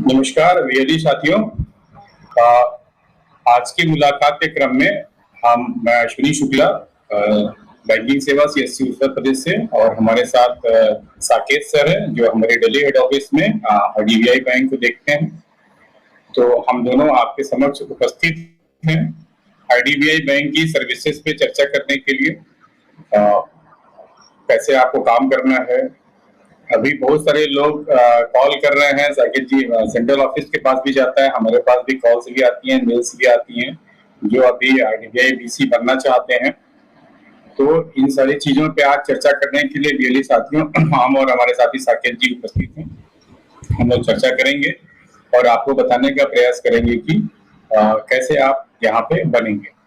नमस्कार वीएलई साथियों। आज की मुलाकात के क्रम में मैं अश्विनी शुक्ला, बैंकिंग सेवा सीएससी उत्तर प्रदेश से, और हमारे साथ साकेत सर हैं जो हमारे दिल्ली हेड ऑफिस में आईडीबीआई बैंक को देखते हैं। तो हम दोनों आपके समक्ष उपस्थित हैं आईडीबीआई बैंक की सर्विसेज पे चर्चा करने के लिए। कैसे आपको काम करना है। अभी बहुत सारे लोग कॉल कर रहे हैं। साकेत जी, सेंट्रल ऑफिस के पास भी जाता है, हमारे पास भी कॉल्स भी आती हैं, मेल्स भी आती हैं, जो अभी आईडीबीआई बीसी बनना चाहते हैं। तो इन सारी चीजों पे आज चर्चा करने के लिए वीएलई साथियों, हम और हमारे साथी साकेत जी उपस्थित हैं। हम लोग चर्चा करेंगे और आपको बताने का प्रयास करेंगे कि कैसे आप यहाँ पे बनेंगे।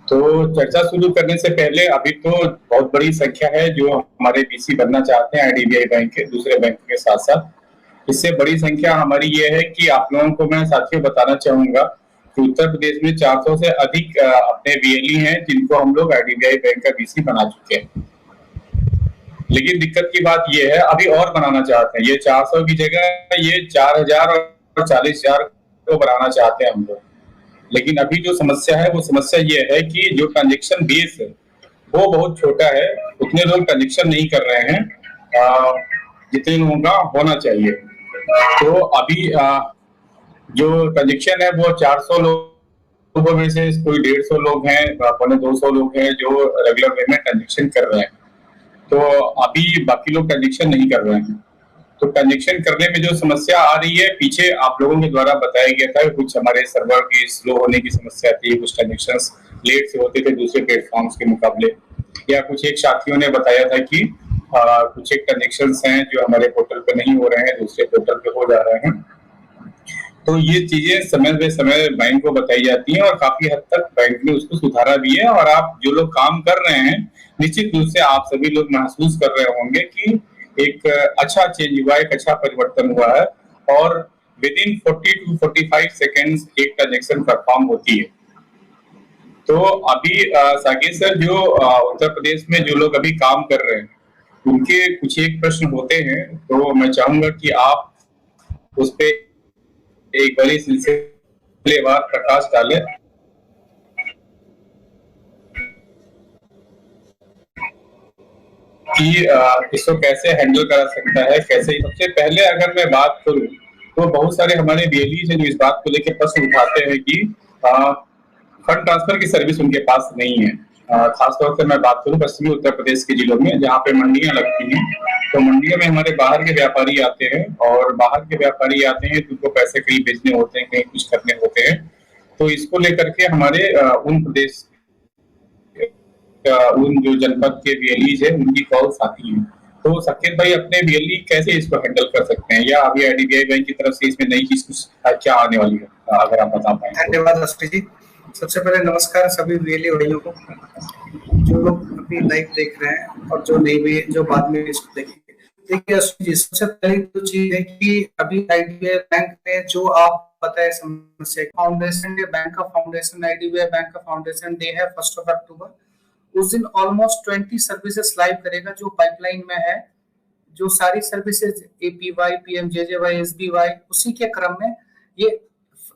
तो चर्चा शुरू करने से पहले, अभी तो बहुत बड़ी संख्या है जो हमारे बीसी बनना चाहते हैं आईडीबीआई बैंक के, दूसरे बैंक के साथ साथ। इससे बड़ी संख्या हमारी ये है कि आप लोगों को मैं साथियों बताना चाहूंगा कि उत्तर प्रदेश में 400 से अधिक अपने वीएलई हैं जिनको हम लोग आईडीबीआई बैंक का बीसी बना चुके हैं। लेकिन दिक्कत की बात ये है, अभी और बनाना चाहते हैं। ये 400 की जगह ये 4000 और 40,000 को बनाना चाहते हैं हम लोग। लेकिन अभी जो समस्या है वो समस्या ये है कि जो ट्रांजेक्शन बेस है वो बहुत छोटा है, उतने लोग ट्रांजेक्शन नहीं कर रहे हैं जितने लोगों का होना चाहिए। तो अभी जो ट्रांजेक्शन है वो 400 लोगों में से कोई 150 लोग हैं, 200 लोग हैं जो रेगुलर वे में ट्रांजेक्शन कर रहे हैं। तो अभी बाकी लोग ट्रांजेक्शन नहीं कर रहे हैं। तो ट्रांजेक्शन करने में जो समस्या आ रही है, पीछे आप लोगों के द्वारा बताया गया था, कुछ हमारे सर्वर की स्लो होने की समस्या थी, कुछ ट्रांजेक्शंस लेट से होते थे दूसरे प्लेटफॉर्म्स के मुकाबले, या कुछ एक साथियों ने बताया था कि कुछ एक ट्रांजेक्शंस हैं जो हमारे पोर्टल पे नहीं हो रहे हैं, दूसरे पोर्टल पे हो जा रहे हैं। तो ये चीजें समय पे समय बैंक को बताई जाती हैं और काफी हद तक बैंक ने उसको सुधारा भी है। और आप जो लोग काम कर रहे हैं, निश्चित रूप से आप सभी लोग महसूस कर रहे होंगे कि एक अच्छा चेंज हुआ है, एक अच्छा परिवर्तन हुआ है, और विद इन 40 to 45 सेकेंड्स एक ट्रांजेक्शन परफॉर्म होती है। तो अभी साकेत सर, जो उत्तर प्रदेश में जो लोग अभी काम कर रहे हैं उनके कुछ एक प्रश्न होते हैं, तो मैं चाहूंगा कि आप उस पे एक बड़ी सिलसिलेवार प्रकाश डालें। कि इसको कैसे हैंडल करा सकता है, कैसे। सबसे पहले अगर मैं बात करूं तो बहुत सारे हमारे वीएलई जो इस बात को लेकर प्रश्न उठाते हैं कि फंड ट्रांसफर की सर्विस उनके पास नहीं है। खासतौर से मैं बात करूं पश्चिमी उत्तर प्रदेश के जिलों में जहां पे मंडियां लगती हैं। तो मंडियों में हमारे बाहर के व्यापारी आते हैं, और बाहर के व्यापारी आते हैं तो उनको पैसे कहीं बेचने होते हैं, कहीं कुछ करने होते हैं। तो इसको लेकर के हमारे उन प्रदेश उन जो जनपद के वीएलईज है उनकी कॉल्स आती हैं। तो साकेत भाई, अपने वीएलई कैसे इसको हैंडल कर सकते हैं, या अभी आईडीबीआई बैंक की तरफ से इसमें नई चीज कुछ क्या आने वाली है, अगर आप बता पाएं। धन्यवाद अश्विनी जी। सबसे पहले नमस्कार सभी वीएलई भाइयों को, जो लोग अभी लाइव देख रहे हैं और जो नहीं भी, जो बाद में इसको देखेंगे। देखिए अश्विनी जी, सबसे पहली तो चीज है कि अभी आईडीबीआई बैंक ने जो आप बताए समस्या, फाउंडेशन डे, बैंक का फाउंडेशन, आईडीबीआई बैंक का फाउंडेशन डे है 1 अक्टूबर। उस दिन ऑलमोस्ट 20 सर्विसेज लाइव करेगा जो पाइपलाइन में है। जो सारी सर्विसेज एपीवाई, पीएमजेजेवाई, एसबीवाई, उसी के क्रम में ये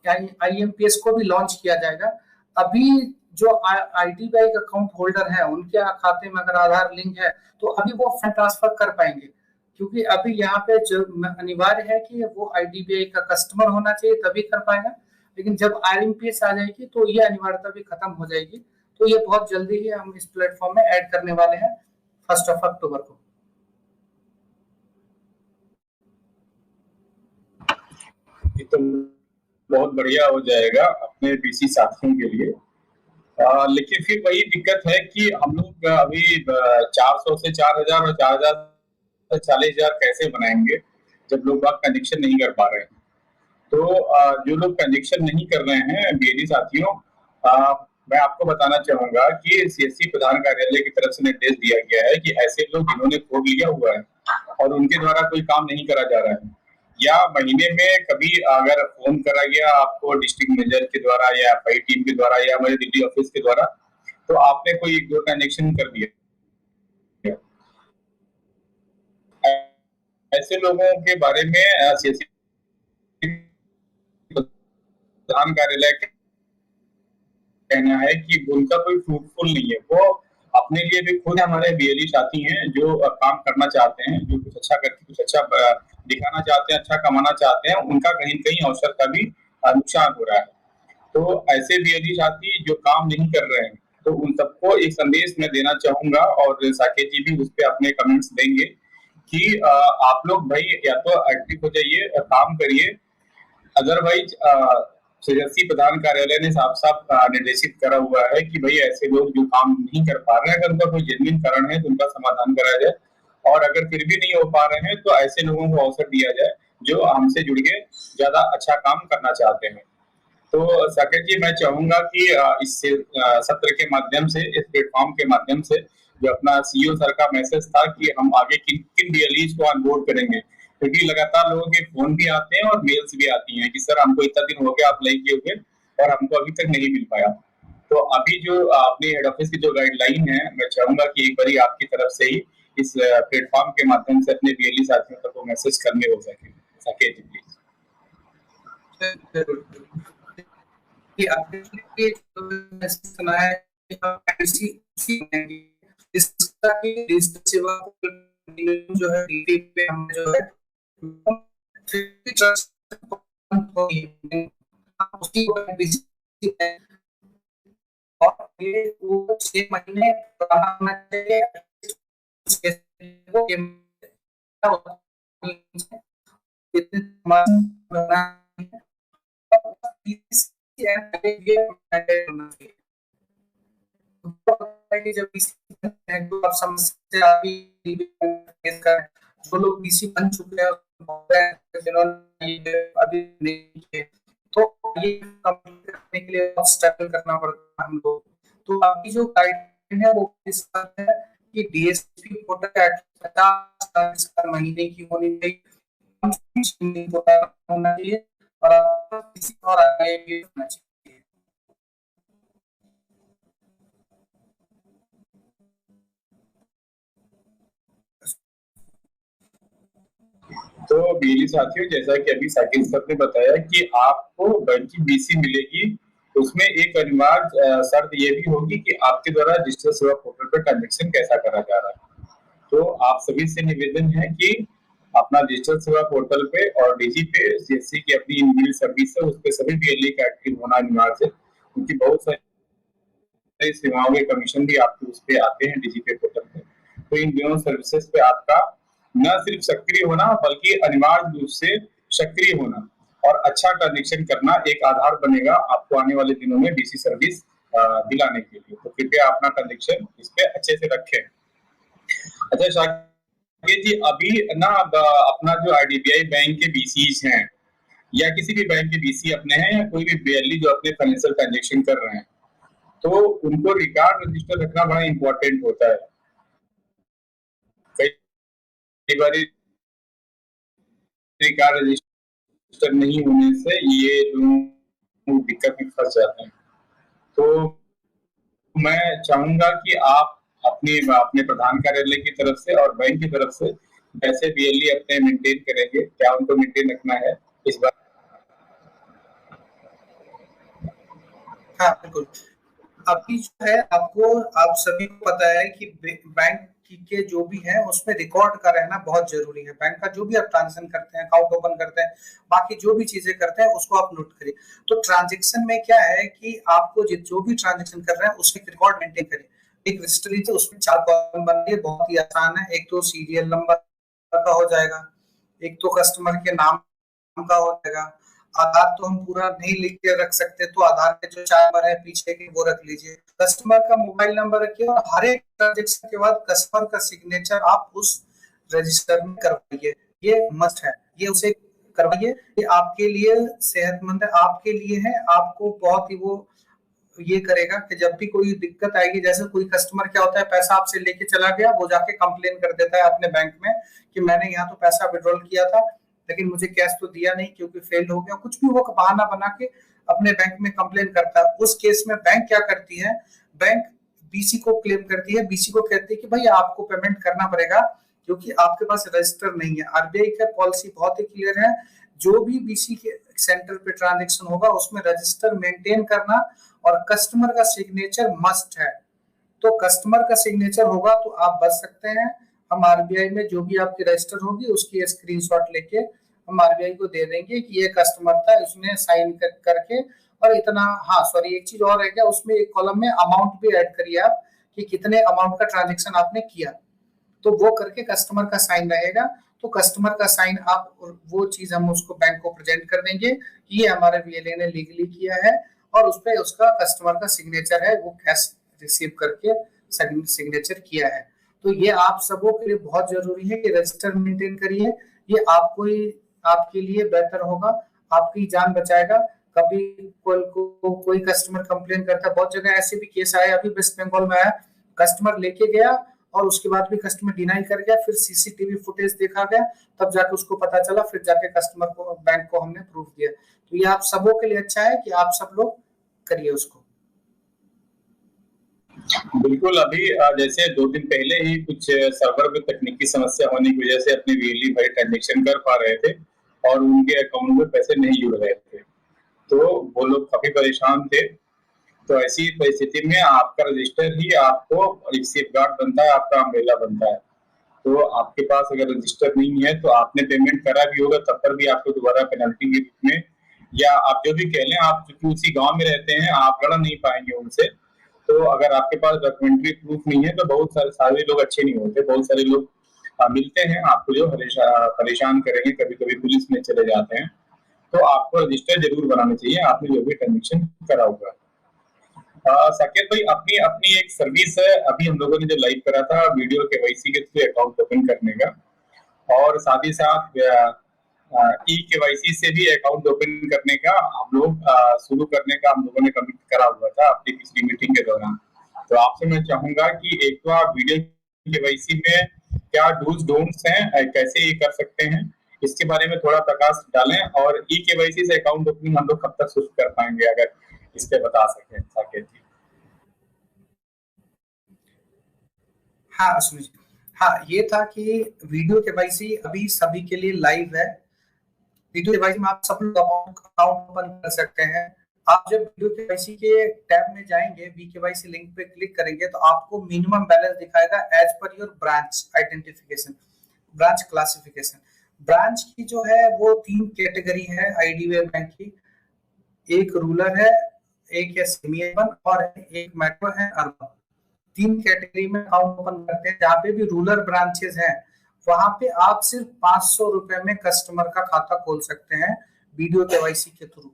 आईएमपीएस को भी लॉन्च किया जाएगा। अभी जो आईडीबीआई का अकाउंट होल्डर है उनके खाते में अगर आधार लिंक है तो अभी वो फंड ट्रांसफर कर पाएंगे, क्योंकि अभी यहाँ पे जो अनिवार्य है कि वो आईडीबीआई का कस्टमर होना चाहिए तभी कर पाएगा। लेकिन जब आईएमपीएस आ जाएगी तो ये अनिवार्यता भी खत्म हो जाएगी। तो ये बहुत जल्दी ही हम इस प्लेटफॉर्म में ऐड करने वाले हैं 1 अक्टूबर को। ये तो बहुत बढ़िया हो जाएगा अपने बीसी साथियों के लिए। लेकिन फिर वही दिक्कत है कि हम लोग अभी 400 से 4000 और 4000 से 40,000 कैसे बनाएंगे जब लोग कनेक्शन नहीं कर पा रहे हैं। तो जो लोग कनेक्शन नहीं कर रहे हैं वीएलई साथियों, मैं आपको बताना चाहूंगा कि सीएससी प्रधान कार्यालय की तरफ से निर्देश दिया गया है कि ऐसे लोग जिन्होंने कोड लिया हुआ है और उनके द्वारा कोई काम नहीं करा जा रहा है, या महीने में कभी अगर फोन करा गया आपको डिस्ट्रिक्ट मैनेजर के द्वारा या एफआई टीम के द्वारा या हमारे दिल्ली ऑफिस के द्वारा, तो आपने कोई 1-2 ट्रांजेक्शन कर दिया, ऐसे लोगों के बारे में सीएससी प्रधान कार्यालय का कहना है कि उनका कोई फ्रूटफुल नहीं है। वो अपने लिए भी खुद हमारे बीएलई साथी हैं जो काम करना चाहते हैं, जो कुछ अच्छा करके कुछ अच्छा दिखाना चाहते हैं, अच्छा कमाना चाहते हैं, उनका कहीं कहीं अवसर का भी नुकसान हो रहा है। तो ऐसे बीएलई साथी जो काम नहीं कर रहे हैं, तो उन सबको एक संदेश मैं देना चाहूंगा, और साकेत जी भी उस पर अपने कमेंट्स देंगे कि आप लोग भाई या तो एक्टिव हो जाइए, काम करिए। अदरवाइज सीएससी प्रधान कार्यालय ने साफ साफ निर्देशित करा हुआ है कि भाई ऐसे लोग जो काम नहीं कर पा रहे हैं, अगर उनका कोई जेन्युइन कारण है तो उनका समाधान कराया जाए, और अगर फिर भी नहीं हो पा रहे हैं तो ऐसे लोगों को अवसर दिया जाए जो हमसे जुड़ के ज्यादा अच्छा काम करना चाहते हैं। तो साकेत जी, मैं चाहूंगा कि इस सत्र के माध्यम से, इस प्लेटफॉर्म के माध्यम से, जो अपना सीईओ सर का मैसेज था कि हम आगे किन किन बीएलईज को ऑनबोर्ड करेंगे, क्योंकि लगातार लोगों के फोन भी आते हैं और मेल्स भी आती हैं कि सर हमको इतना दिन हो गया अप्लाई किए हुए और हमको अभी तक नहीं मिल पाया। तो अभी जो अपने हेड ऑफिस की जो गाइडलाइन है, मैं चाहूंगा कि एक बार आपकी तरफ से ही इस प्लेटफॉर्म के माध्यम से अपने बीएलई साथियों तक वो मैसेज करने हो सके। साकेत जी प्लीज। कि आपने मैसेज सुना है कि हम ऐसी इसका कि डिजिटल सेवा जो है डीपी पे हम जो है उसकी और ये वो 6 महीने पुराना होना चाहिए। जब समस्या जो लोग बीसी बन चुके हैं जिन्होंने अभी नहीं किए, तो ये कंप्लीट करने के लिए बहुत स्ट्रगल करना पड़ता है हम लोग। तो अभी जो गाइडलाइन है वो इस बात है कि डीएसपी कोटा 50 महीने की होनी चाहिए, होना चाहिए और किसी और आगे भी होना चाहिए। तो बीएलई साथियों, जैसा कि अभी साकिब सर ने बताया कि आपको बैंक की बीसी मिलेगी, उसमें एक अनिवार्य शर्त ये भी होगी कि आपके द्वारा डिजिटल सेवा पोर्टल पर ट्रांजेक्शन कैसा करा जा रहा है। तो आप सभी से निवेदन है कि अपना डिजिटल सेवा पोर्टल पे और डीजी पे सीएससी की अपनी इनबिल्ट सर्विस है, उस पे सभी बीएलई का एक्टिव होना अनिवार्य है, क्योंकि बहुत सारी सेवाओं के कमीशन भी आपके उस पे आते हैं डीजी पे पोर्टल पे। तो इन दोनों सर्विसेज पे आपका न सिर्फ सक्रिय होना बल्कि अनिवार्य रूप से सक्रिय होना और अच्छा ट्रांजेक्शन करना एक आधार बनेगा आपको आने वाले दिनों में डीसी सर्विस दिलाने के लिए। तो कृपया अपना ट्रांजेक्शन इस पे अच्छे से रखें। अच्छा शाकिब जी, अभी ना अपना जो आईडीबीआई बैंक के बीसीज हैं या किसी भी बैंक के बीसी अपने हैं या कोई भी बीएलई जो अपने फाइनेंशियल ट्रांजेक्शन कर रहे हैं, तो उनको रिकॉर्ड रजिस्टर रखना बड़ा इंपॉर्टेंट होता है। कई बार रिकॉर्ड रजिस्टर नहीं होने से ये लोग दिक्कत में फंस जाते हैं। तो मैं चाहूंगा कि आप अपने अपने प्रधान कार्यालय की तरफ से और बैंक की तरफ से कैसे बीएलई अपने मेंटेन करेंगे, क्या उनको मेंटेन रखना है इस बार। हाँ बिल्कुल। अभी जो है आपको आप सभी को पता है कि बैंक के जो भी है उसमें रिकॉर्ड का रहना बहुत जरूरी है। बैंक का जो भी आप ट्रांजेक्शन करते हैं, अकाउंट ओपन करते हैं, बाकी जो भी चीजें करते हैं उसको आप नोट करिए। तो ट्रांजेक्शन में क्या है कि आपको जो भी ट्रांजेक्शन कर रहे हैं उसमें रिकॉर्ड मेंटेन करिए। एक रजिस्टर लीजिए, उसमें 4 कॉलम बनाइए, बहुत ही आसान है। एक तो सीरियल नंबर का हो जाएगा, एक तो कस्टमर के नाम का हो जाएगा। आधार तो हम पूरा नहीं लिख के रख सकते, तो आधार के जो 4 नंबर है पीछे के वो रख लीजिए। कस्टमर का मोबाइल नंबर रखिए और हर एक ट्रांजेक्शन के बाद कस्टमर का सिग्नेचर आप उस रजिस्टर में करवाइए। ये मस्ट है, ये उसे करवाइए। ये आपके लिए सेहतमंद है, आपके लिए है। आपको बहुत ही वो ये करेगा कि जब भी कोई दिक्कत आएगी, जैसे कोई कस्टमर क्या होता है पैसा आपसे लेके चला गया, वो जाके कंप्लेन कर देता है अपने बैंक में कि मैंने यहाँ तो पैसा विड्रॉल किया था लेकिन मुझे कैश तो दिया नहीं क्योंकि फेल हो गया, कुछ भी वो बहाना बना के अपने बैंक में कंप्लेन करता है। उस केस में बैंक क्या करती है, बैंक बीसी को क्लेम करती है, बीसी को कहती है कि भाई आपको पेमेंट करना पड़ेगा क्योंकि आपके पास रजिस्टर नहीं है। आरबीआई का पॉलिसी बहुत ही क्लियर है, जो भी बीसी के सेंटर पे ट्रांजेक्शन होगा उसमें रजिस्टर मेंटेन करना और कस्टमर का सिग्नेचर मस्ट है। तो कस्टमर का सिग्नेचर होगा तो आप बच सकते हैं। हम आरबीआई में जो भी आपकी रजिस्टर होगी उसकी स्क्रीनशॉट लेके हम आरबीआई को दे देंगे कि ये कस्टमर था, इसने साइन करके और इतना। हाँ सॉरी, एक चीज और है क्या, उसमें एक कॉलम में अमाउंट भी ऐड करिए आप कि कितने अमाउंट का ट्रांजेक्शन आपने किया, तो वो करके कस्टमर का साइन रहेगा। तो कस्टमर का साइन आप, वो चीज हम उसको बैंक को प्रेजेंट कर देंगे कि ये हमारे वीएलए ने लीगली किया है और उस पर उसका कस्टमर का सिग्नेचर है, वो कैश रिसीव करके सिग्नेचर किया है। तो ये आप सबों के लिए बहुत जरूरी है कि रजिस्टर मेंटेन करिए। ये आपको ही, आपके लिए बेहतर होगा, आपकी जान बचाएगा। कभी कोई कस्टमर कंप्लेन करता है, बहुत जगह ऐसे भी केस आए, अभी वेस्ट बंगाल में आया, कस्टमर लेके गया और उसके बाद भी कस्टमर डिनाई कर गया, फिर सीसीटीवी फुटेज देखा गया, तब जाके उसको पता चला, फिर जाके कस्टमर को, बैंक को हमने प्रूफ दिया। तो ये आप सबों के लिए अच्छा है कि आप सब लोग करिए उसको। बिल्कुल। अभी जैसे 2 दिन पहले ही कुछ सर्वर में तकनीकी समस्या होने की वजह से अपने वीएलई भाई ट्रांजेक्शन कर पा रहे थे और उनके अकाउंट में पैसे नहीं जुड़ रहे थे, तो वो लोग काफी परेशान थे। तो ऐसी परिस्थिति में आपका रजिस्टर ही आपको एक सेफगार्ड बनता है, आपका अम्ब्रेला बनता है। तो आपके पास अगर रजिस्टर नहीं है तो आपने पेमेंट करा भी होगा तब पर भी आपको दोबारा पेनल्टी के रूप में, या आप जो भी कह लें, आप चूंकि उसी गांव में रहते हैं आप लड़ नहीं पाएंगे उनसे। तो अगर आपके पास डॉक्यूमेंट्री प्रूफ नहीं है तो बहुत सारे लोग अच्छे नहीं होते, बहुत सारे लोग मिलते हैं आपको जो परेशान करेंगे, कभी कभी पुलिस में चले जाते हैं। तो आपको रजिस्टर जरूर बनाना चाहिए आपने जो भी ट्रांजेक्शन करा होगा। साकेत भाई, अपनी अपनी एक सर्विस है, अभी हम लोगों ने जो लाइव करा था वीडियो केवाईसी के थ्रू अकाउंट ओपन करने का, और साथ ही साथ ई केवाईसी से भी अकाउंट ओपन करने का हम लोग शुरू करने का हम लोगों ने कमिट करा हुआ था अपनी पिछली मीटिंग के दौरान। तो आपसे मैं चाहूंगा कि एक तो आप वीडियो केवाईसी में क्या डूज डोंट्स हैं, कैसे ये कर सकते हैं, इसके बारे में थोड़ा प्रकाश डालें, और ई केवाईसी से अकाउंट ओपनिंग हम लोग कब तक शुरू कर पाएंगे, अगर इस पे बता सकें साकेत जी। हाँ सुनील जी, हाँ ये था कि वीडियो केवाईसी अभी सभी के लिए लाइव है। वीडियो केवाईसी में आप सब लोग अकाउंट ओपन कर सकते हैं। आप जब वीडियो केवाईसी के टैब में जाएंगे, वी केवाईसी लिंक पे क्लिक करेंगे तो आपको मिनिमम बैलेंस दिखाएगा as per your branch identification, branch classification. Branch की जो है वो 3 कैटेगरी है आईडीबीआई बैंक की, एक रूरल है, एक है सेमी अर्बन और एक मेट्रो है अर्बन। 3 कैटेगरी में अकाउंट ओपन करते हैं। जहाँ पे भी रूरल ब्रांचेस हैं वहां पे आप सिर्फ 500 रुपए में कस्टमर का खाता खोल सकते हैं वीडियो केवाईसी के थ्रू।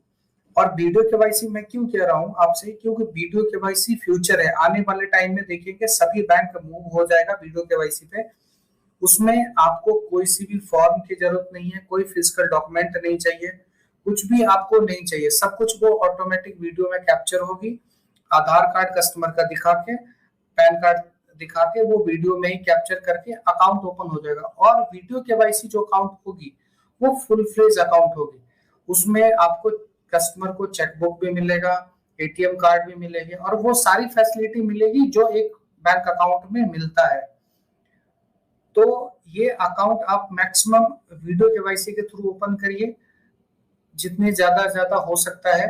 और वीडियो केवाईसी मैं क्यों कह रहा हूँ आपसे, क्योंकि वीडियो केवाईसी फ्यूचर है। आने वाले टाइम में देखेंगे सभी बैंक मूव हो जाएगा वीडियो केवाईसी पे। उसमें आपको कोई सी भी फॉर्म की जरूरत नहीं है, कोई फिजिकल डॉक्यूमेंट नहीं चाहिए, कुछ भी आपको नहीं चाहिए, सब कुछ वो ऑटोमेटिक वीडियो में कैप्चर होगी। आधार कार्ड कस्टमर का दिखा के, पैन कार्ड दिखा के, वो वीडियो में ही कैप्चर करके अकाउंट ओपन हो जाएगा। और वीडियो केवाईसी जो अकाउंट होगी वो फुल फ्लेज अकाउंट होगी। उसमें आपको कस्टमर को चेकबुक भी मिलेगा, एटीएम कार्ड भी मिलेगी और वो सारी फैसिलिटी मिलेगी जो एक बैंक अकाउंट में मिलता है। तो ये अकाउंट आप मैक्सिमम वीडियो केवाईसी के थ्रू ओपन करिए जितने ज्यादा हो सकता है।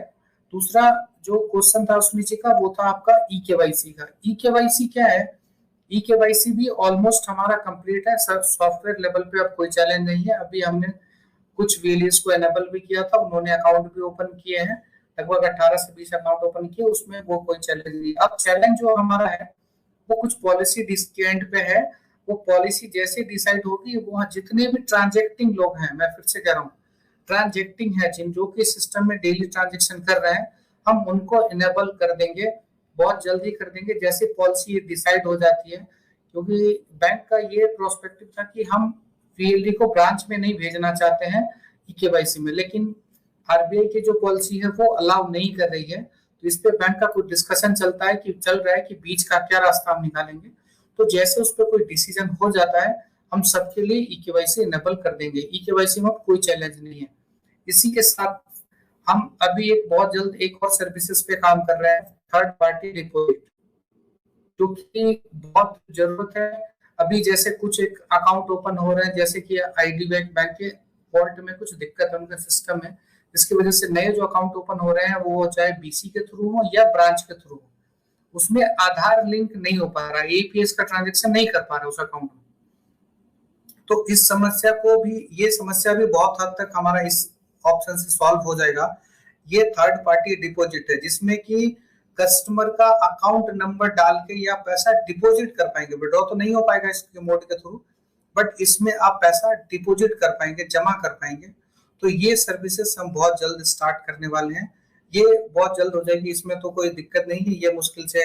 दूसरा जो क्वेश्चन था उसमें का, वो था आपका ई केवाईसी का। ई केवाईसी क्या है? ई केवाईसी भी ऑलमोस्ट हमारा कंप्लीट है सर, सॉफ्टवेयर लेवल पे अब कोई चैलेंज नहीं है। अभी हमने कुछ वीएलईज को एनेबल भी किया था, उन्होंने अकाउंट भी ओपन किए हैं, लगभग 18 से 20 अकाउंट ओपन किए, उसमें वो कोई चैलेंज नहीं। अब चैलेंज जो हमारा है वो कुछ पॉलिसी डिस्केंट पे है। वो पॉलिसी जैसे डिसाइड होगी, वो जितने भी ट्रांजेक्टिंग लोग हैं, मैं फिर से कह रहा हूँ ट्रांजेक्टिंग है, जिन जो कि सिस्टम में डेली ट्रांजेक्शन कर रहे हैं, हम उनको इनेबल कर देंगे, बहुत जल्दी कर देंगे जैसे पॉलिसी डिसाइड हो जाती है। क्योंकि बैंक का ये प्रोस्पेक्टिव था कि हम वीएलडी को ब्रांच में नहीं भेजना चाहते हैं ई केवाईसी में, लेकिन आरबीआई की जो पॉलिसी है वो अलाउ नहीं कर रही है। तो इस पे बैंक का कुछ डिस्कशन चल रहा है कि बीच का क्या रास्ता हम निकालेंगे। तो जैसे उस पर कोई डिसीजन हो जाता है, हम सबके लिए ई केवाईसी इनेबल कर देंगे। ई केवाईसी में कोई चैलेंज नहीं है। इसी के साथ हम अभी एक बहुत जल्द एक और सर्विसेज पे काम कर रहे हैं, थर्ड पार्टी डिपॉजिट, जो कि बहुत जरूरत है। अभी जैसे कुछ एक अकाउंट ओपन हो रहे हैं, जैसे कि आईडीबीआई बैंक के वॉल्ट में कुछ दिक्कत है, उनका सिस्टम है, जिसकी वजह से नए जो अकाउंट ओपन हो रहे हैं वो चाहे बीसी के थ्रू हो या ब्रांच के थ्रू हो, उसमें आधार लिंक नहीं हो पा रहा, एपीएस का ट्रांजेक्शन नहीं कर पा रहा उस अकाउंट में। तो इस समस्या को भी, ये समस्या भी बहुत हद तक हमारा इस ऑप्शन से सॉल्व हो जाएगा। ये थर्ड पार्टी डिपॉजिट है, जिसमें कि कस्टमर का अकाउंट नंबर डाल के या पैसा डिपॉजिट कर पाएंगे। विड्रॉ तो नहीं हो पाएगा इसके मोड के थ्रू, बट इसमें आप पैसा डिपॉजिट कर पाएंगे, जमा कर पाएंगे। तो ये सर्विसेज हम बहुत जल्द स्टार्ट करने वाले हैं, ये बहुत जल्द हो जाएगी, इसमें तो कोई दिक्कत नहीं है। ये मुश्किल से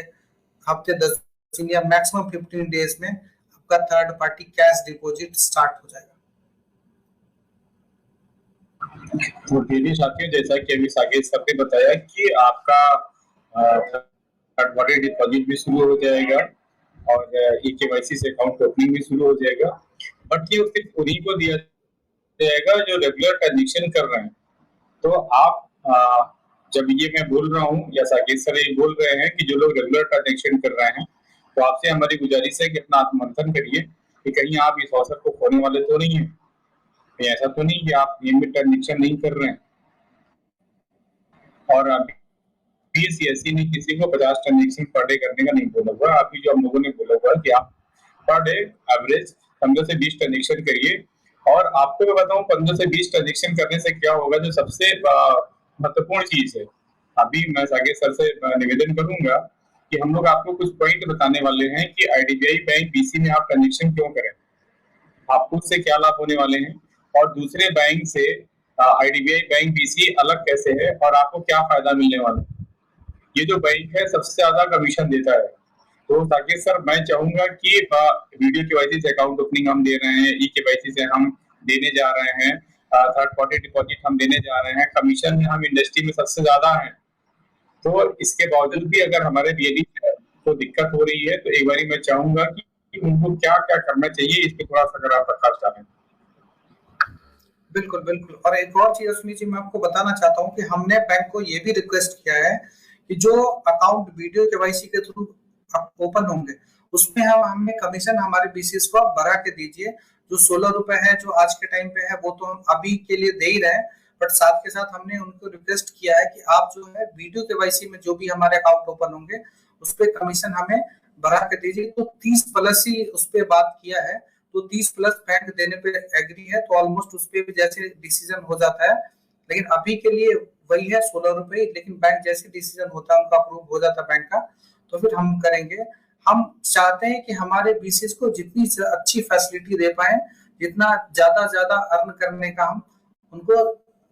हफ्ते 10 दिन या मैक्सिमम 15 डेज में आपका third party cash deposit start हो जाएगा। तो डेली साथियों, जैसा कि अभी साकेत सर ने बताया कि आपका थर्ड पार्टी डिपॉजिट भी शुरू हो जाएगा और ई केवाईसी से अकाउंट ओपनिंग भी शुरू हो जाएगा, बट ये उसके उन्हीं को दिया जाएगा जो रेगुलर ट्रांजेक्शन कर रहे हैं। तो आप जब ये मैं बोल रहा हूँ या साकेत सर ये बोल रहे हैं कि जो लोग रेगुलर ट्रांजेक्शन कर रहे हैं, तो आपसे हमारी गुजारिश है कि अपना आत्ममंथन करिए कि कहीं आप इस अवसर को खोने वाले तो नहीं है। ऐसा तो नहीं कि आप नियमित ट्रांजेक्शन नहीं कर रहे हैं। और बीसीएसई ने किसी को 50 ट्रांजेक्शन पर डे करने का नहीं बोला हुआ। अभी जो हम लोगों ने बोला हुआ कि आप पर डे एवरेज 15 से 20 ट्रांजेक्शन करिए। और आपको मैं बताऊं 15 से 20 ट्रांजेक्शन करने से क्या होगा, जो सबसे महत्वपूर्ण चीज है, अभी मैं साकेत सर से निवेदन करूंगा कि हम लोग आपको कुछ पॉइंट बताने वाले हैं कि आईडीबीआई बैंक बीसी में आप ट्रांजेक्शन क्यों करें, आपको उससे क्या लाभ होने वाले हैं, और दूसरे बैंक से आईडीबीआई बैंक बीसी अलग कैसे है और आपको क्या फायदा मिलने वाला है। ये जो बैंक है सबसे ज्यादा कमीशन देता है। तो साकेत सर, मैं चाहूंगा कि वीडियो केवाईसी से अकाउंट ओपनिंग हम दे रहे हैं, ई केवाईसी से हम देने जा रहे हैं, थर्ड पार्टी डिपॉजिट हम देने जा रहे हैं, कमीशन में हम इंडस्ट्री में सबसे ज्यादा हैं। तो इसके बावजूद भी अगर हमारे बीएलई को दिक्कत हो रही है, तो एक बार मैं चाहूंगा कि उनको क्या क्या करना चाहिए, इस पर थोड़ा सा अगर आप प्रकाश डालें। बिल्कुल बिल्कुल। और एक और चीज उसमें जी मैं आपको बताना चाहता हूँ कि हमने बैंक को ये भी रिक्वेस्ट किया है कि जो अकाउंट वीडियो केवाईसी के थ्रू ओपन होंगे, उसमें हमने कमीशन हमारे बीसीएस को आप बढ़ा के दीजिए। जो 16 रुपए है जो आज के टाइम पे है, वो तो हम अभी के लिए दे ही रहे हैं, बट साथ के साथ हमने उनको रिक्वेस्ट किया है कि आप जो है वीडियो केवाईसी में जो भी हमारे अकाउंट ओपन होंगे उस पर कमीशन हमें बढ़ा के दीजिए। तो 30 प्लस ही उस पर बात किया है, तो 30 प्लस बैंक देने पे एग्री है, तो ऑलमोस्ट उस पर भी जैसे डिसीजन हो जाता है। लेकिन अभी के लिए वही है 16 रुपए, लेकिन बैंक जैसे डिसीजन होता है उनका अप्रूव हो जाता है बैंक का, तो फिर हम करेंगे। हम चाहते हैं कि हमारे बीसीएस को जितनी अच्छी फैसिलिटी दे पाए, जितना ज्यादा अर्न करने का हम उनको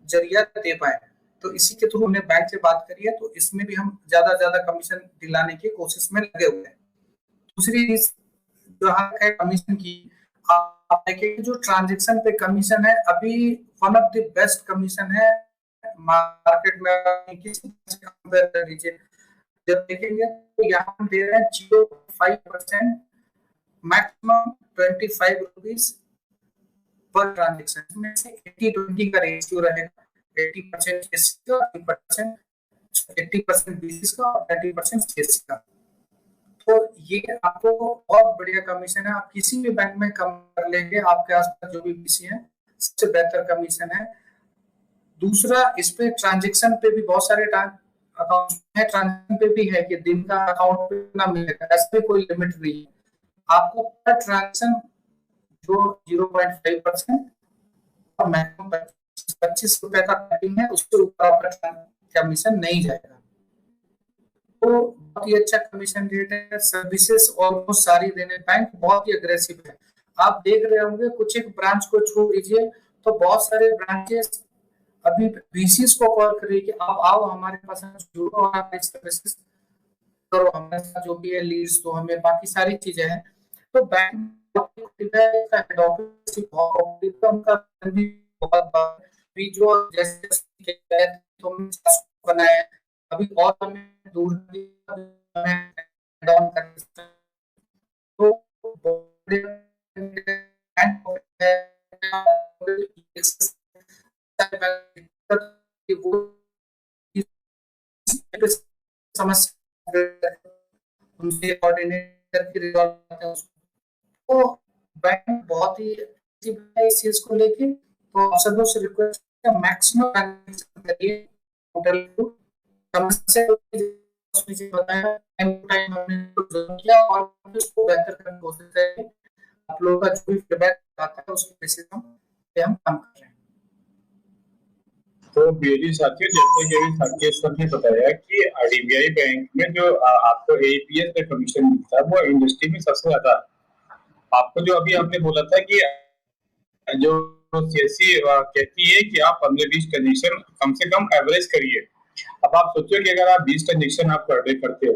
जरिया दे पाए, तो इसी के थ्रू हमने बैंक से बात करी है। तो इसमें भी हम ज्यादा कमीशन दिलाने की कोशिश में लगे हुए हैं। दूसरी चीज जो है कमीशन की, आप देखेंगे जो ट्रांजेक्शन पे कमीशन है अभी one of the best commission है मार्केट में, किसी से कंपेयर कर लीजिए। जब देखेंगे तो यहाँ हम दे रहे हैं 0.5%, मैक्सिमम 25 रुपीज पर ट्रांजेक्शन, में से 80-20 का रेशियो रहेगा। 80% एससी का, 80% बीसी का और 30% सीएससी का। तो ये आपको बहुत बढ़िया कमीशन है, आप किसी भी बैंक में कम कर लेंगे, आपके आसपास जो भी बीसी है सबसे बेहतर कमीशन है। दूसरा, इस पे ट्रांजेक्शन पे भी बहुत सारे अकाउंट है, ट्रांजेक्शन पे भी है कि दिन का अकाउंट पे ना मिलेगा, ऐसे कोई लिमिट नहीं है। आपको पर ट्रांजेक्शन जो 0.5% और मैक्सिमम 25 रुपए का कटिंग है, उसके ऊपर आपका कमीशन नहीं जाएगा। तो बहुत ही अच्छा कमीशन रेट है। सर्विसेज ऑलमोस्ट सारी देने, बैंक बहुत ही अग्रेसिव है। आप देख रहे होंगे कुछ एक ब्रांच को छोड़ दीजिए तो बहुत सारे ब्रांचेस अभी बीसीएस को कॉल करिए कि आप आओ हमारे पास जुड़ो और आप सर्विसेज करो हमारे साथ, जो भी है लीड्स तो हमें बाकी सारी चीजें हैं। तो बैंक भी जो जैसे तो बनाए अभी और हमें दूर डाउन कर तो समस्या उनसे कोऑर्डिनेट करके रिजॉल्व करते हैं उसको। तो बैंक बहुत ही इस चीज को लेके, तो आप सबों से रिक्वेस्ट है मैक्सिमम करिए पोर्टल को, समस्या बताया टाइम टू टाइम हमने किया और उसको बेहतर करने की कोशिश करेंगे। आप लोगों का जो भी फीडबैक आता है उसके बेसिस पे हम काम कर रहे हैं। तो बीएलई साथियों, जैसे कि अभी साकेत सर ने बताया कि आईडीबीआई बैंक में जो आपको एईपीएस पे कमीशन मिलता है वो इंडस्ट्री में सबसे ज्यादा है। आपको जो अभी हमने बोला था कि जो सीएससी कहती है कि आप 15-20 ट्रांजेक्शन कम से कम एवरेज करिए। अब आप सोचिए कि अगर आप 20 ट्रांजेक्शन आप पर डे करते हो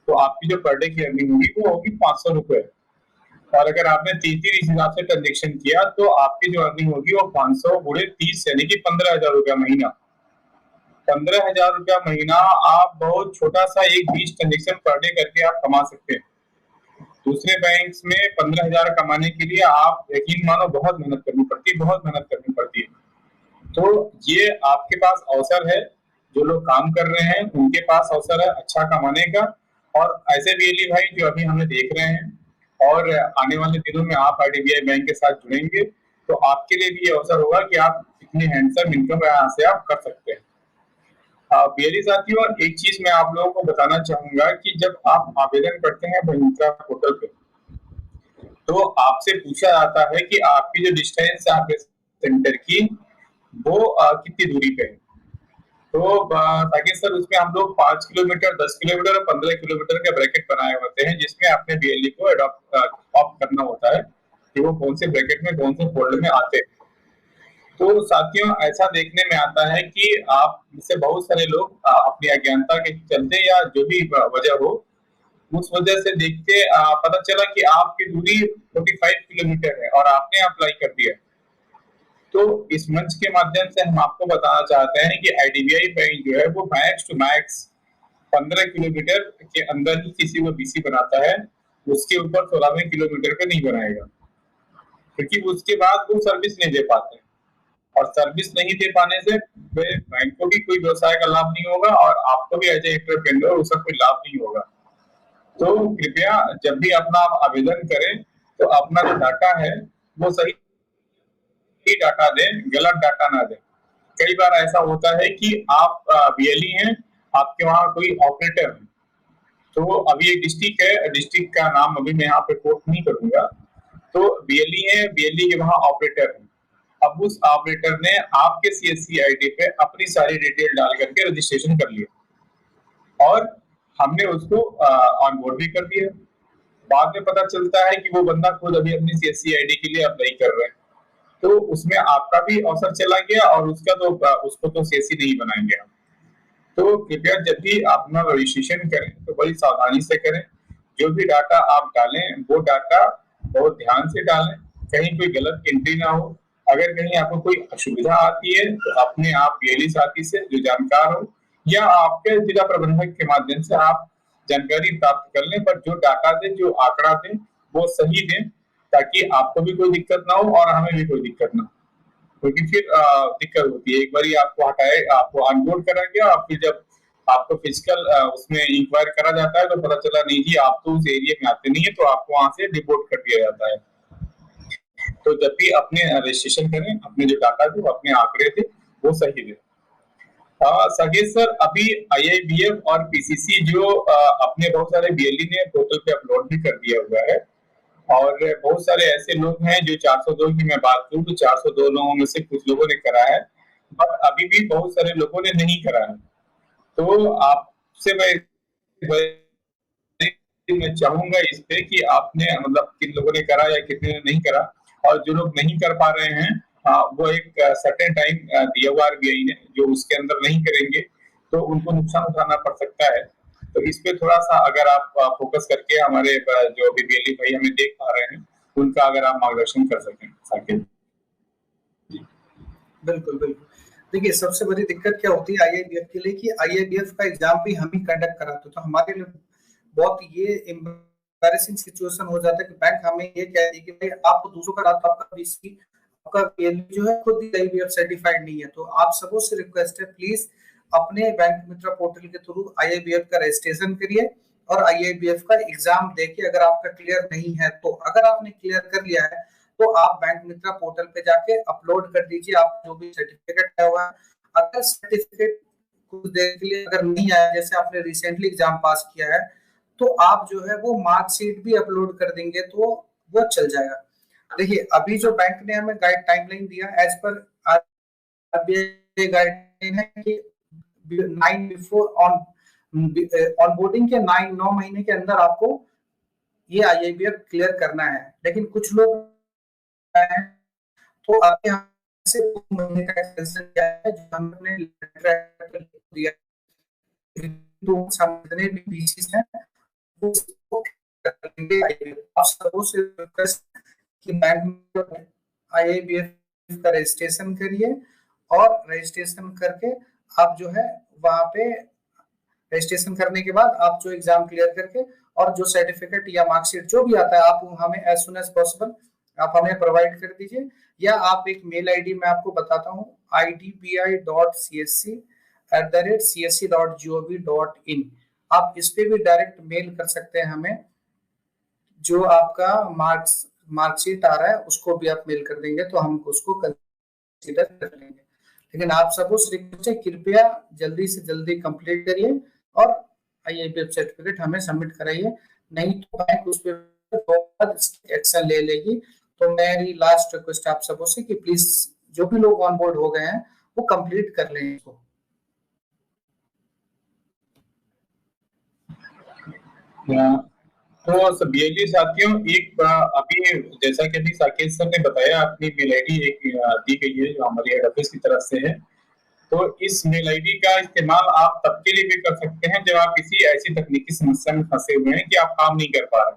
तो आपकी जो पर डे की अर्निंग होगी वो होगी 500 रुपए। और अगर आपने 30 इस हिसाब से ट्रांजेक्शन किया तो आपकी जो अर्निंग होगी वो 500 गुणे 30 यानी कि 15,000 रुपया महीना। 15,000 रुपया महीना आप बहुत छोटा सा एक 20 ट्रांजेक्शन पर डे करके आप कमा सकते हैं। दूसरे बैंक्स में 15,000 कमाने के लिए आप यकीन मानो बहुत मेहनत करनी पड़ती है, बहुत मेहनत करनी पड़ती है। तो ये आपके पास अवसर है, जो लोग काम कर रहे हैं उनके पास अवसर है अच्छा कमाने का। और ऐसे बीएलई भाई जो अभी हमें देख रहे हैं और आने वाले दिनों में आप आईडीबीआई बैंक के साथ जुड़ेंगे तो आपके लिए भी ये अवसर होगा कि आप इतनी हैंडसम इनकम यहाँ से आप कर सकते हैं। बीएलई साथियों, एक चीज मैं आप लोगों को बताना चाहूंगा कि जब आप आवेदन करते हैं महिंद्रा पोर्टल पे तो आपसे पूछा जाता है कि आपकी जो डिस्टेंस है आपके सेंटर की वो कितनी दूरी पे है। तो ताकि सर उसमें हम लोग 5 किलोमीटर, 10 किलोमीटर और 15 किलोमीटर के ब्रैकेट बनाए होते हैं जिसमें अपने बीएलई को ऑप्ट करना होता है कि वो कौन से ब्रैकेट में कौन से फोल्डर में आते हैं। तो साथियों, ऐसा देखने में आता है कि आप से बहुत सारे लोग अपनी अज्ञानता के चलते या जो भी वजह हो उस वजह से देखते पता चला कि आपकी दूरी 45 किलोमीटर है और आपने अप्लाई कर दिया। तो इस मंच के माध्यम से हम आपको बताना चाहते हैं कि आईडीबीआई बैंक जो है वो मैक्स टू मैक्स 15 किलोमीटर के अंदर ही किसी को बीसी बनाता है, उसके ऊपर 16वें किलोमीटर पे नहीं बनाएगा, क्योंकि उसके बाद वो सर्विस नहीं दे पाते और सर्विस नहीं दे पाने से बैंक को भी कोई व्यवसाय का लाभ नहीं होगा और आपको भी एज ए एंटरप्रेन्योर उसका कोई लाभ नहीं होगा। तो कृपया जब भी अपना आप आवेदन करें तो अपना जो डाटा है वो सही डाटा दें, गलत डाटा ना दें। कई बार ऐसा होता है कि आप बीएलई हैं, आपके वहां कोई ऑपरेटर है, तो अभी एक डिस्ट्रिक्ट है, डिस्ट्रिक्ट का नाम अभी मैं यहाँ पे कोट नहीं करूंगा, तो बीएलई है, बीएलई के वहां ऑपरेटर है। अब उस ऑपरेटर ने आपके सीएससी आईडी पे अपनी सारी डिटेल डाल करके रजिस्ट्रेशन कर लिया और हमने उसको ऑन बोर्ड भी कर दिया। बाद में पता चलता है कि वो बंदा खुद अभी अपनी सीएससी आईडी के लिए अप्लाई कर रहे हैं, तो उसमें आपका भी अवसर चला गया और उसका तो उसको तो सीएससी नहीं बनाएंगे हम। तो कृपया जब भी आप अपना रजिस्ट्रेशन करें तो बड़ी सावधानी से करें। जो भी डाटा आप डालें वो डाटा बहुत ध्यान से डालें, कहीं कोई गलत एंट्री ना हो। अगर कहीं आपको कोई असुविधा आती है तो अपने आप बीएलई साथी से जो जानकार हो या आपके जिला प्रबंधक के माध्यम से आप जानकारी प्राप्त कर लें, पर जो डाटा दें, जो आंकड़ा दें वो सही दें ताकि आपको भी कोई दिक्कत ना हो और हमें भी कोई दिक्कत ना हो, क्योंकि फिर दिक्कत होती है। एक बार आपको हटाए, आपको अनबोर्ड करा गया और फिर जब आपको फिजिकल उसमें इंक्वायर करा जाता है तो पता चला नहीं जी आप तो उस एरिया में आते नहीं है, तो आपको वहां से डिपोर्ट कर दिया जाता है। तो जब भी अपने रजिस्ट्रेशन करें, अपने जो डाटा थे, अपने आंकड़े थे वो सही दें। साकेत सर, अभी आईआईबीएफ और पीसीसी जो अपने बहुत सारे बीएलई ने पोर्टल पे अपलोड भी कर दिया हुआ है और बहुत सारे ऐसे लोग हैं जो 402 की मैं बात करूं तो 402 लोगों में से कुछ लोगों ने करा है, बट अभी भी बहुत सारे लोगों ने नहीं करा है। तो आपसे मैं चाहूंगा इस पे कि आपने मतलब किन लोगों ने करा या कितने ने नहीं करा, और जो लोग नहीं कर पा रहे हैं वो एक सर्टेन टाइम दिया हुआ आरबीआई ने, जो उसके अंदर नहीं करेंगे तो उनको नुकसान उठाना पड़ सकता है। तो इस पे थोड़ा सा अगर आप फोकस करके हमारे जो भी बीएलई भाई हमें देख पा रहे हैं उनका अगर आप मार्गदर्शन कर सकें साकेत। बिल्कुल बिल्कुल। देखिए सबसे बड़ी दिक्कत क्या होती है आईआईबीएफ के लिए कि आईआईबीएफ का एग्जाम भी हम ही कंडक्ट कराते, तो हमारे लिए बहुत ये एम्बैरेसिंग सिचुएशन हो जाता है कि बैंक हमें ये कहती है कि भाई आपको दूसरों का रात आपका बीसी आपका बीएलई जो है खुद ही आईआईबीएफ सर्टिफाइड नहीं है। तो आप सबों से रिक्वेस्ट है प्लीज अपने बैंक मित्र पोर्टल के थ्रू आईआईबीएफ का रजिस्ट्रेशन करिए और IABF का एग्जाम देके अगर आपका क्लियर नहीं है, तो अगर आपने क्लियर कर लिया है तो आप बैंक मित्रा पोर्टल पे जाके अपलोड कर दीजिए आप जो भी सर्टिफिकेट है हुआ। अगर सर्टिफिकेट कुछ देर के लिए अगर नहीं आया, जैसे आपने रिसेंटली एग्जाम पास किया है, तो आप जो है वो मार्कशीट भी अपलोड कर देंगे तो वो चल जाएगा। देखिए अभी जो बैंक ने हमें गाइड टाइमलाइन दिया एज पर आरबीआई गाइडलाइन है कि 9 बिफोर ऑनबोर्डिंग के 9 महीने के अंदर आपको ये IABF क्लियर करना है। लेकिन कुछ लोग हैं तो आपके यहाँ से 2 महीने का एक्सटेंशन किया है, जो हमने लेटर दिया तो समझने भी पीसीस है उसको करेंगे। आप सबको से रिक्वेस्ट कि बैंक में IABF का रजिस्ट्रेशन करिए और रजिस्ट्रेशन करके आप जो है वहां पे रजिस्ट्रेशन करने के बाद आप जो एग्जाम क्लियर करके और जो सर्टिफिकेट या मार्कशीट जो भी आता है आप हमें एज सुन एज पॉसिबल आप हमें प्रोवाइड कर दीजिए, या आप एक मेल आईडी मैं आपको बताता हूँ idbi.csc@csc.gov.in। आप इस पे भी डायरेक्ट मेल कर सकते हैं हमें, जो आपका मार्कशीट आ रहा है उसको भी आप मेल कर देंगे तो हम उसको कंसीडर कर लेंगे। लेकिन आप सब उस रिक्वेस्ट से कृपया जल्दी से जल्दी कंप्लीट करिए और IABF सर्टिफिकेट हमें सबमिट कराइए, नहीं तो बैंक उस पर बहुत एक्शन ले लेगी। तो मेरी लास्ट रिक्वेस्ट आप सबों से कि प्लीज जो भी लोग ऑन बोर्ड हो गए हैं वो कंप्लीट कर लें इसको। तो BLE साथियों, एक अभी जैसा कि अभी साकेत सर ने बताया अपनी मेल आईडी एक दी गई है जो हमारी हेड ऑफिस की तरफ से है। तो इस मेल आईडी का इस्तेमाल आप तब के लिए भी कर सकते हैं जब आप किसी ऐसी तकनीकी समस्या में फंसे हुए हैं कि आप काम नहीं कर पा रहे।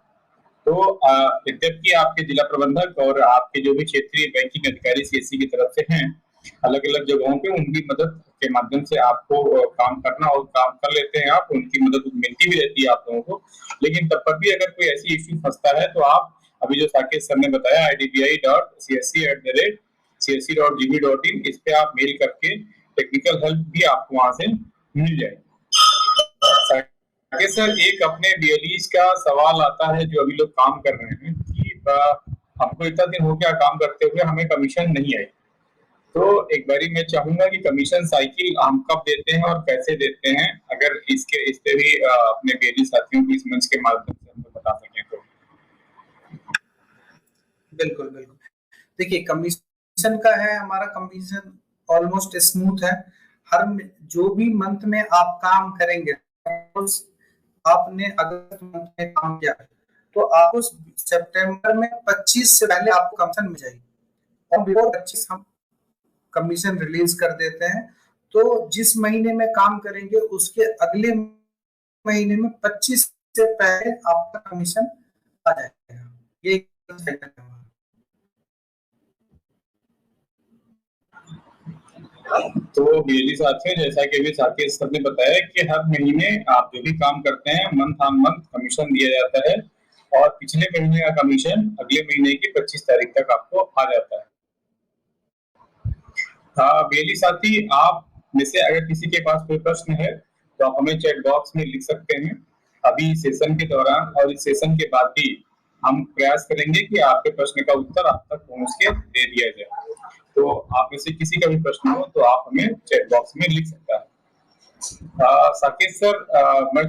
तो यद्यपि आपके जिला प्रबंधक और आपके जो भी क्षेत्रीय बैंकिंग अधिकारी CSC की तरफ से हैं अलग अलग जगहों पे, उनकी मदद के माध्यम से आपको काम करना और काम कर लेते हैं आप, उनकी मदद मिलती भी रहती है आप लोगों को। लेकिन तब पर भी अगर कोई ऐसी इश्यू फंसता है तो आप अभी जो साकेत सर ने बताया idbi.csc@csc.gov.in इस पे आप मेल करके टेक्निकल हेल्प भी आपको वहां से मिल जाएगी। साकेत सर, एक अपने BLEs का सवाल आता है जो अभी लोग काम कर रहे हैं कि हमको इतना दिन हो गया काम करते हुए हमें कमीशन नहीं आई। तो एक बारी मैं चाहूंगा कि कमीशन साइकिल हम कब देते हैं और कैसे देते हैं, अगर इस पे भी अपने BLE साथियों को इस मंच के माध्यम से हमको बता सकें तो। बिल्कुल बिल्कुल, देखिए कमीशन का है, हमारा कमीशन ऑलमोस्ट स्मूथ है। हर जो भी मंथ में आप काम करेंगे, आपने अगस्त मंथ में काम किया तो आपको सितंबर में 25 से पहले आपको कमीशन मिल जाएगी, और बिफोर 25 हम कमीशन रिलीज कर देते हैं। तो जिस महीने में काम करेंगे उसके अगले महीने में 25 से पहले आपका कमीशन आ जाएगा। ये तो BLE साथियों, जैसा कि अभी साकेत सर ने बताया कि हर महीने आप जो भी काम करते हैं मंथ ऑन मंथ कमीशन दिया जाता है, और पिछले महीने का कमीशन अगले महीने की 25 तारीख तक आपको आ जाता है। BLE साथी, आप में से अगर किसी के पास कोई प्रश्न है तो आप हमें चैट बॉक्स में लिख सकते हैं। अभी सेशन के दौरान और इस सेशन के बाद भी हम प्रयास करेंगे कि आपके प्रश्न का उत्तर आप तक पहुंच के दे दिया जाए। तो आप में से किसी का भी प्रश्न हो तो आप हमें चैट बॉक्स में लिख सकता है। साकेत सर, मैं